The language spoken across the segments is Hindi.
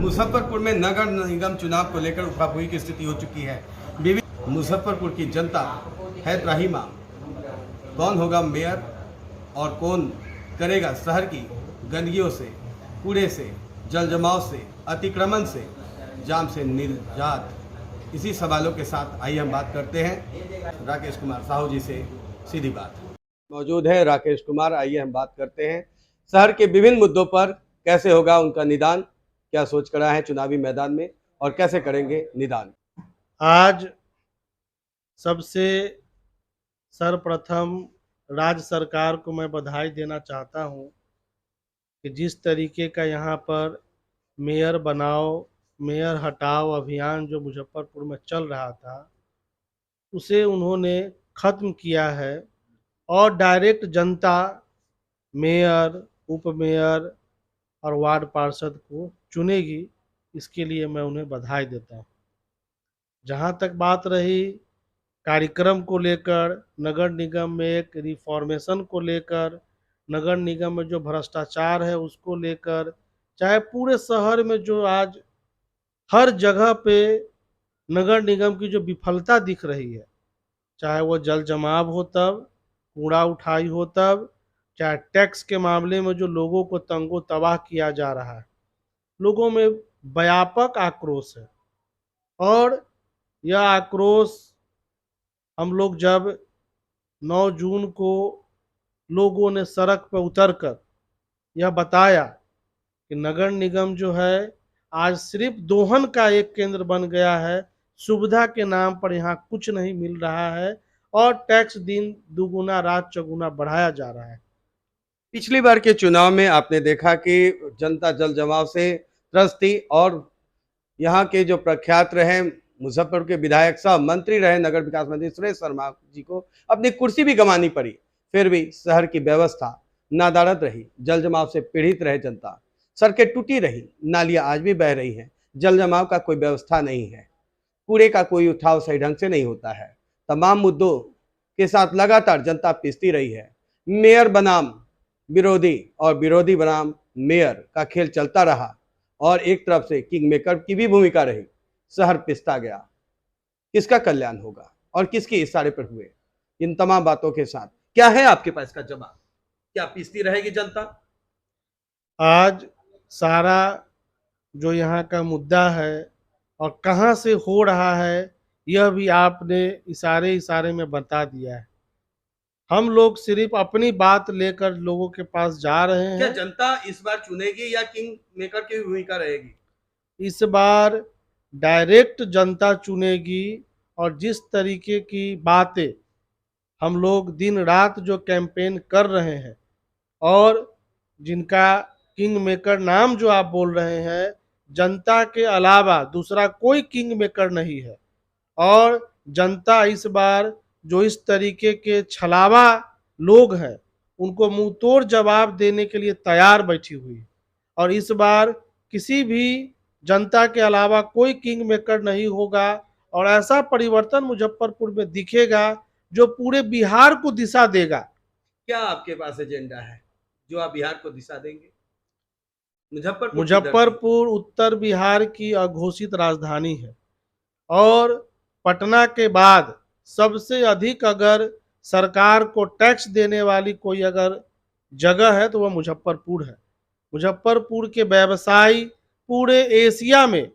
मुजफ्फरपुर में नगर निगम चुनाव को लेकर उठापुही की स्थिति हो चुकी है। मुजफ्फरपुर की जनता है त्राहिमाम। कौन होगा मेयर और कौन करेगा शहर की गंदगियों से, कूड़े से, जल जमाव से, अतिक्रमण से, जाम से निजात, इसी सवालों के साथ आइए हम बात करते हैं राकेश कुमार साहू जी से। सीधी बात मौजूद है राकेश कुमार, आइए हम बात करते हैं शहर के विभिन्न मुद्दों पर कैसे होगा उनका निदान, क्या सोच कर आए हैं चुनावी मैदान में और कैसे करेंगे निदान। आज सबसे सर्वप्रथम राज्य सरकार को मैं बधाई देना चाहता हूं कि जिस तरीके का यहाँ पर मेयर बनाओ मेयर हटाओ अभियान जो मुजफ्फरपुर में चल रहा था उसे उन्होंने ख़त्म किया है और डायरेक्ट जनता मेयर, उप मेयर और वार्ड पार्षद को चुनेगी। इसके लिए मैं उन्हें बधाई देता हूँ। जहाँ तक बात रही कार्यक्रम को लेकर, नगर निगम में एक रिफॉर्मेशन को लेकर, नगर निगम में जो भ्रष्टाचार है उसको लेकर, चाहे पूरे शहर में जो आज हर जगह पे नगर निगम की जो विफलता दिख रही है, चाहे वो जल जमाव हो तब, कूड़ा उठाई हो तब, चाहे टैक्स के मामले में जो लोगों को तंगो तबाह किया जा रहा है, लोगों में व्यापक आक्रोश है। और यह आक्रोश हम लोग जब 9 जून को लोगों ने सड़क पर उतरकर यह बताया कि नगर निगम जो है आज सिर्फ दोहन का एक केंद्र बन गया है, सुविधा के नाम पर यहाँ कुछ नहीं मिल रहा है और टैक्स दिन दुगुना रात चौगुना बढ़ाया जा रहा है। पिछली बार के चुनाव में आपने देखा कि जनता जल जमाव से त्रस्त थी और यहाँ के जो प्रख्यात रहे मुजफ्फरपुर के विधायक साहब मंत्री रहे नगर विकास मंत्री सुरेश शर्मा जी को अपनी कुर्सी भी गंवानी पड़ी, फिर भी शहर की व्यवस्था नादारद रही, जल जमाव से पीड़ित रहे जनता, सड़कें टूटी रही, नालियां आज भी बह रही हैं, जल जमाव का कोई व्यवस्था नहीं है, कूड़े का कोई उठाव सही ढंग से नहीं होता है। तमाम मुद्दों के साथ लगातार जनता पिसती रही है। मेयर बनाम विरोधी और विरोधी बनाम मेयर का खेल चलता रहा और एक तरफ से किंग मेकर की भी भूमिका रही। शहर पिसता गया। किसका कल्याण होगा और किसके इशारे पर हुए? इन तमाम बातों के साथ क्या है आपके पास का जवाब? क्या पिसती रहेगी जनता? आज सारा जो यहाँ का मुद्दा है और कहाँ से हो रहा है यह भी आपने इशारे में बता दिया है। हम लोग सिर्फ अपनी बात लेकर लोगों के पास जा रहे हैं। क्या जनता इस बार चुनेगी या किंग मेकर की भूमिका रहेगी? इस बार डायरेक्ट जनता चुनेगी और जिस तरीके की बातें हम लोग दिन रात जो कैंपेन कर रहे हैं और जिनका किंग मेकर नाम जो आप बोल रहे हैं, जनता के अलावा दूसरा कोई किंग मेकर नहीं है। और जनता इस बार जो इस तरीके के छलावा लोग हैं उनको मुंह तोड़ जवाब देने के लिए तैयार बैठी हुई है। और इस बार किसी भी जनता के अलावा कोई किंग मेकर नहीं होगा और ऐसा परिवर्तन मुजफ्फरपुर में दिखेगा जो पूरे बिहार को दिशा देगा। क्या आपके पास एजेंडा है जो आप बिहार को दिशा देंगे? मुजफ्फरपुर उत्तर बिहार की अघोषित राजधानी है और पटना के बाद सबसे अधिक अगर सरकार को टैक्स देने वाली कोई अगर जगह है तो वह मुजफ्फरपुर है। मुजफ्फरपुर के व्यवसायी पूरे एशिया में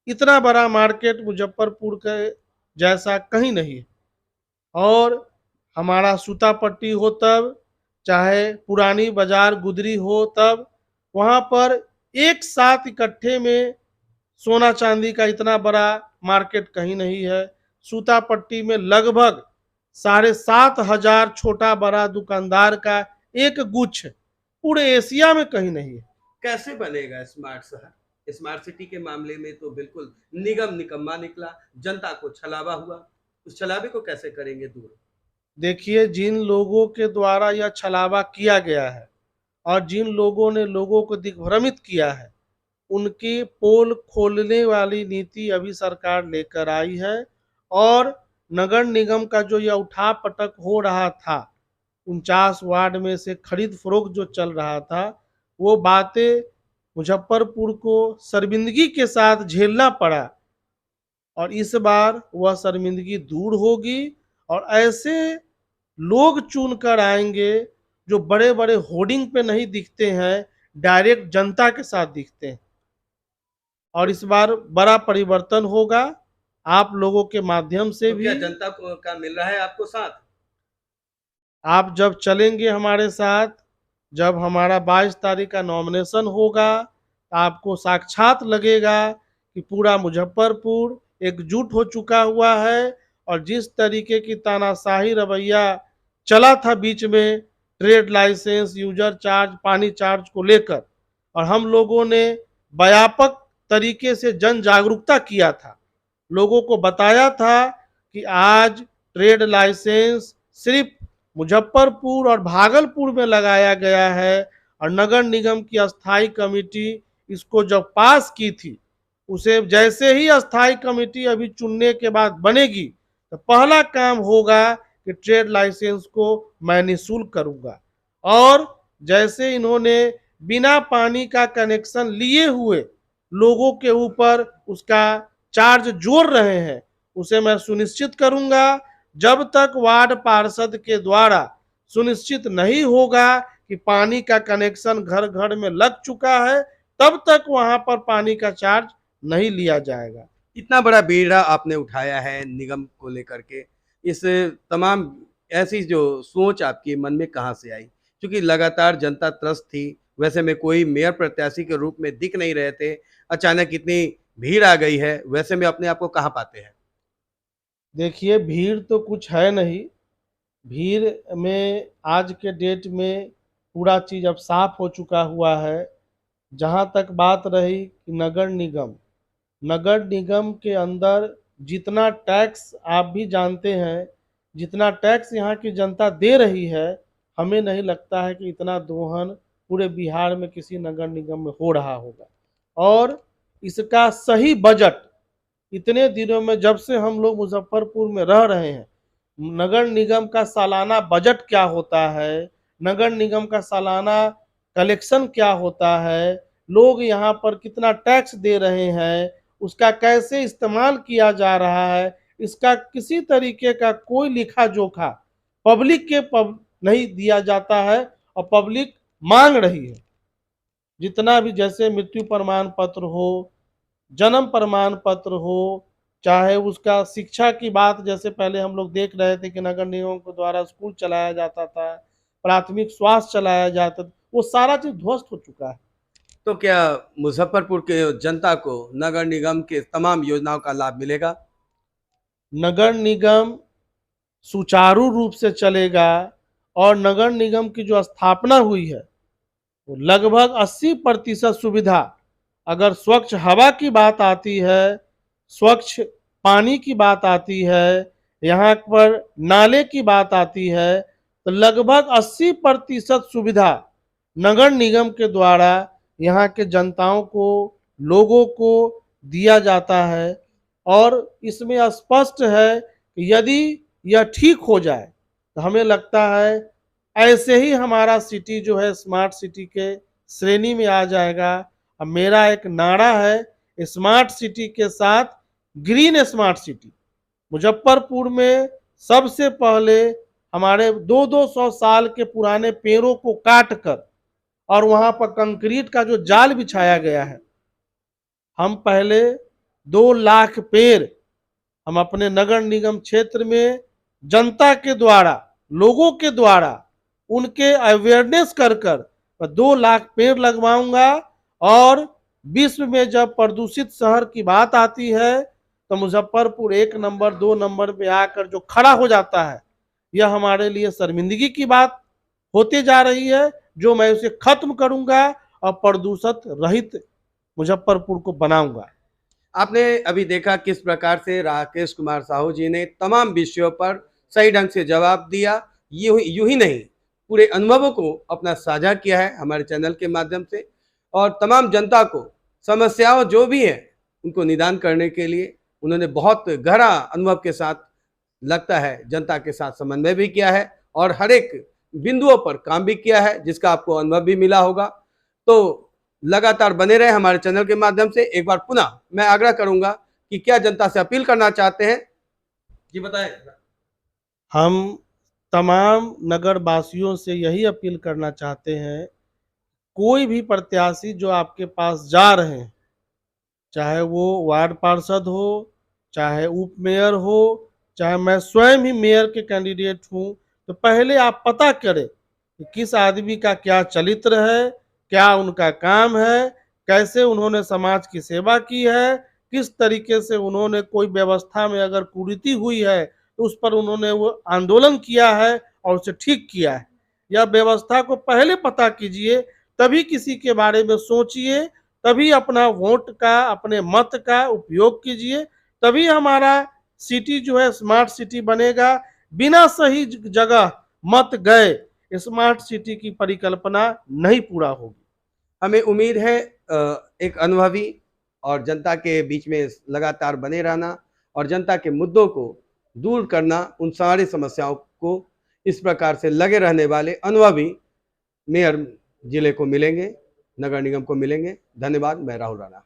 इतना बड़ा मार्केट मुजफ्फरपुर के जैसा कहीं नहीं है। और हमारा सूतापट्टी हो तब, चाहे पुरानी बाजार गुदरी हो तब, वहाँ पर एक साथ इकट्ठे में सोना चांदी का इतना बड़ा मार्केट कहीं नहीं है। सूतापट्टी में लगभग 7,500 छोटा बड़ा दुकानदार का एक गुच्छ पूरे एशिया में कहीं नहीं है। कैसे बनेगा स्मार्ट शहर? स्मार्ट सिटी के मामले में तो बिल्कुल निगम निकम्मा निकला, जनता को छलावा हुआ, उस छलावे को कैसे करेंगे दूर? देखिए, जिन लोगों के द्वारा यह छलावा किया गया है और जिन लोगों ने लोगों को दिग्भ्रमित किया है, उनकी पोल खोलने वाली नीति अभी सरकार लेकर आई है। और नगर निगम का जो यह उठा पटक हो रहा था, 49 वार्ड में से खरीद फरोख्त जो चल रहा था, वो बातें मुजफ्फरपुर को शर्मिंदगी के साथ झेलना पड़ा, और इस बार वह शर्मिंदगी दूर होगी और ऐसे लोग चुनकर आएंगे जो बड़े बड़े होर्डिंग पे नहीं दिखते हैं, डायरेक्ट जनता के साथ दिखते हैं, और इस बार बड़ा परिवर्तन होगा आप लोगों के माध्यम से तो भी। क्या जनता को का मिल रहा है आपको साथ? आप जब चलेंगे हमारे साथ, जब हमारा 22 तारीख का नॉमिनेशन होगा, तो आपको साक्षात लगेगा कि पूरा मुजफ्फरपुर एकजुट हो चुका हुआ है। और जिस तरीके की तानाशाही रवैया चला था बीच में ट्रेड लाइसेंस, यूजर चार्ज, पानी चार्ज को लेकर, और हम लोगों ने व्यापक तरीके से जन जागरूकता किया था, लोगों को बताया था कि आज ट्रेड लाइसेंस सिर्फ मुजफ्फरपुर और भागलपुर में लगाया गया है, और नगर निगम की अस्थाई कमेटी इसको जब पास की थी, उसे जैसे ही अस्थाई कमेटी अभी चुनने के बाद बनेगी, तो पहला काम होगा कि ट्रेड लाइसेंस को मैं निःशुल्क करूंगा। और जैसे इन्होंने बिना पानी का कनेक्शन लिए हुए लोगों के ऊपर उसका चार्ज जोड़ रहे हैं, उसे मैं सुनिश्चित करूंगा। जब तक वार्ड पार्षद के द्वारा सुनिश्चित नहीं होगा कि पानी का कनेक्शन घर घर में लग चुका है, तब तक वहां पर पानी का चार्ज नहीं लिया जाएगा। इतना बड़ा बीड़ा आपने उठाया है निगम को लेकर के, इस तमाम ऐसी जो सोच आपके मन में कहाँ से आई? क्योंकि लगातार जनता त्रस्त थी, वैसे में कोई मेयर प्रत्याशी के रूप में दिख नहीं रहे थे, अचानक इतनी भीड़ आ गई है, वैसे में अपने आप को कहाँ पाते हैं? देखिए, भीड़ तो कुछ है नहीं, भीड़ में आज के डेट में पूरा चीज़ अब साफ हो चुका हुआ है। जहाँ तक बात रही कि नगर निगम के अंदर जितना टैक्स आप भी जानते हैं, जितना टैक्स यहाँ की जनता दे रही है, हमें नहीं लगता है कि इतना दोहन पूरे बिहार में किसी नगर निगम में हो रहा होगा। और इसका सही बजट इतने दिनों में, जब से हम लोग मुजफ्फरपुर में रह रहे हैं, नगर निगम का सालाना बजट क्या होता है, नगर निगम का सालाना कलेक्शन क्या होता है, लोग यहाँ पर कितना टैक्स दे रहे हैं, उसका कैसे इस्तेमाल किया जा रहा है, इसका किसी तरीके का कोई लिखा जोखा पब्लिक के नहीं दिया जाता है, और पब्लिक मांग रही है। जितना भी, जैसे मृत्यु प्रमाण पत्र हो, जन्म प्रमाण पत्र हो, चाहे उसका शिक्षा की बात, जैसे पहले हम लोग देख रहे थे कि नगर निगम के द्वारा स्कूल चलाया जाता था, प्राथमिक स्वास्थ्य चलाया जाता था, वो सारा चीज ध्वस्त हो चुका है। तो क्या मुजफ्फरपुर के जनता को नगर निगम के तमाम योजनाओं का लाभ मिलेगा? नगर निगम सुचारू रूप से चलेगा, और नगर निगम की जो स्थापना हुई है वो लगभग 80% सुविधा, अगर स्वच्छ हवा की बात आती है, स्वच्छ पानी की बात आती है, यहाँ पर नाले की बात आती है, तो लगभग 80% सुविधा नगर निगम के द्वारा यहाँ के जनताओं को, लोगों को दिया जाता है। और इसमें स्पष्ट है कि यदि यह ठीक हो जाए, तो हमें लगता है ऐसे ही हमारा सिटी जो है स्मार्ट सिटी के श्रेणी में आ जाएगा। अब मेरा एक नारा है, स्मार्ट सिटी के साथ ग्रीन स्मार्ट सिटी। मुजफ्फरपुर में सबसे पहले हमारे 200 साल के पुराने पेड़ों को काट कर और वहां पर कंक्रीट का जो जाल बिछाया गया है, हम पहले 2 लाख पेड़ हम अपने नगर निगम क्षेत्र में जनता के द्वारा, लोगों के द्वारा, उनके अवेयरनेस कर 2 लाख पेड़ लगवाऊंगा। और विश्व में जब प्रदूषित शहर की बात आती है, तो मुजफ्फरपुर 1 नंबर 2 नंबर पे आकर जो खड़ा हो जाता है, यह हमारे लिए शर्मिंदगी की बात होती जा रही है, जो मैं उसे खत्म करूंगा और प्रदूषित रहित मुजफ्फरपुर को बनाऊंगा। आपने अभी देखा किस प्रकार से राकेश कुमार साहू जी ने तमाम विषयों पर सही ढंग से जवाब दिया। यूं ही नहीं, पूरे अनुभवों को अपना साझा किया है हमारे चैनल के माध्यम से, और तमाम जनता को समस्याओं जो भी हैं उनको निदान करने के लिए उन्होंने बहुत गहरा अनुभव के साथ, लगता है जनता के साथ समन्वय भी किया है और हर एक बिंदुओं पर काम भी किया है, जिसका आपको अनुभव भी मिला होगा। तो लगातार बने रहे हमारे चैनल के माध्यम से। एक बार पुनः मैं आग्रह करूंगा कि क्या जनता से अपील करना चाहते हैं, जी बताएं। हम तमाम नगर वासियों से यही अपील करना चाहते हैं, कोई भी प्रत्याशी जो आपके पास जा रहे हैं, चाहे वो वार्ड पार्षद हो, चाहे उप मेयर हो, चाहे मैं स्वयं ही मेयर के कैंडिडेट हूं, तो पहले आप पता करें कि किस आदमी का क्या चरित्र है, क्या उनका काम है, कैसे उन्होंने समाज की सेवा की है, किस तरीके से उन्होंने कोई व्यवस्था में अगर कुरीति हुई है तो उस पर उन्होंने वो आंदोलन किया है और उसे ठीक किया है। यह व्यवस्था को पहले पता कीजिए, तभी किसी के बारे में सोचिए, तभी अपना वोट का, अपने मत का उपयोग कीजिए, तभी हमारा सिटी जो है स्मार्ट सिटी बनेगा। बिना सही जगह मत गए स्मार्ट सिटी की परिकल्पना नहीं पूरा होगी। हमें उम्मीद है एक अनुभवी और जनता के बीच में लगातार बने रहना और जनता के मुद्दों को दूर करना, उन सारी समस्याओं को इस प्रकार से लगे रहने वाले अनुभवी मेयर जिले को मिलेंगे, नगर निगम को मिलेंगे। धन्यवाद। मैं राहुल राणा।